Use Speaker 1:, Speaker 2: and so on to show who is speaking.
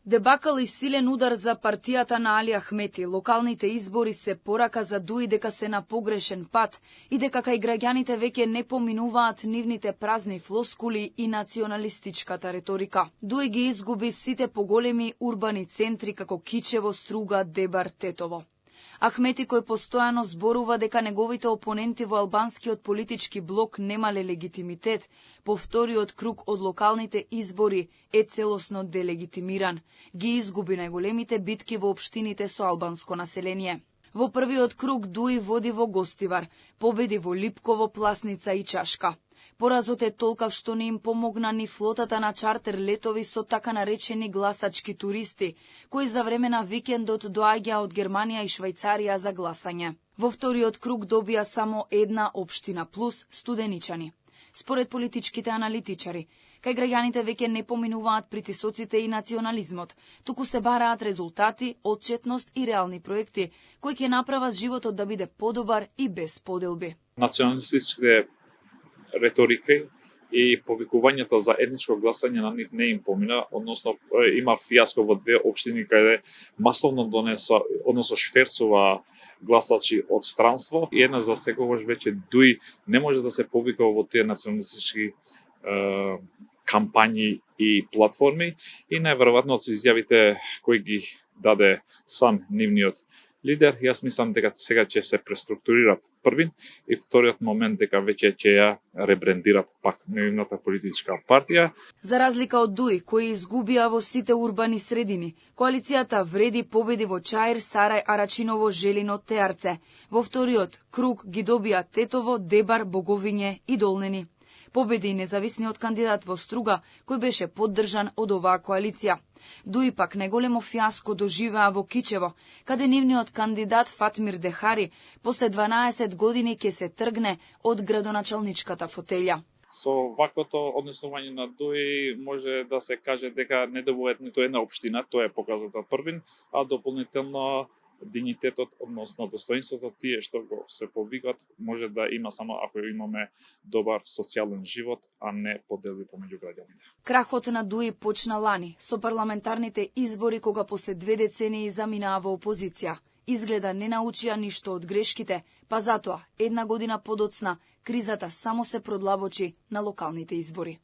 Speaker 1: Дебакал и силен удар за партијата на Али Ахмети. Локалните избори се порака за Дуи дека се на погрешен пат и дека кај граѓаните веќе не поминуваат нивните празни флоскули и националистичката реторика. Дуи ги изгуби сите поголеми урбани центри како Кичево, Струга, Дебар, Тетово. Ахмети, кој постојано зборува дека неговите опоненти во албанскиот политички блок немале легитимитет, по вториот круг од локалните избори е целосно делегитимиран. Ги изгуби најголемите битки во општините со албанско население. Во првиот круг Дуи води во Гостивар, победи во Липково, Пласница и Чашка. Поразот е толкав што не им помогна ни флотата на чартер летови со така наречени гласачки туристи, кои за време на викендот доаѓа од Германија и Швајцарија за гласање. Во вториот круг добија само една општина плюс Студеничани. Според политичките аналитичари, кај граѓаните веќе не поминуваат притисоците и национализмот, туку се бараат резултати, отчетност и реални проекти, кои ќе направат животот да биде подобар и без поделби.
Speaker 2: Националистичките реторики и повикувањето за етничко гласање на нив не им помина, односно има фијаско во две општини каде масовно шверцува гласачи од странство и една за секогаш веќе Дуи не може да се повикува во тие националистички кампањи и платформи и најверојатно од изјавите кои ги даде сам нивниот лидер, јас мислам дека сега ќе се преструктурират првин и вториот момент дека веќе ќе ја ребрендират пак нивната политичка партија.
Speaker 1: За разлика од Дуи, кои изгубија во сите урбани средини, коалицијата вреди победи во Чаир, Сарај, Арачиново, Желино, Теарце. Во вториот круг ги добија Тетово, Дебар, Боговиње и Долнени. Победи и независниот кандидат во Струга, кој беше поддржан од оваа коалиција. Дуи пак најголемо фијаско доживеа во Кичево, каде нивниот кандидат Фатмир Дехари после 12 години ќе се тргне од градоначалничката фотелја.
Speaker 2: Со ваквото однесување на Дуи може да се каже дека не добуваат ниту една општина, тоа е показател првин, а дополнително дигнитетот, односно достоинството тие што го се повикат, може да има само ако имаме добар социјален живот, а не поделби помеѓу граѓаните.
Speaker 1: Крахот на Дуи почна лани со парламентарните избори кога после 2 децении заминаа во опозиција. Изгледа не научија ништо од грешките, па затоа една година подоцна кризата само се продлабочи на локалните избори.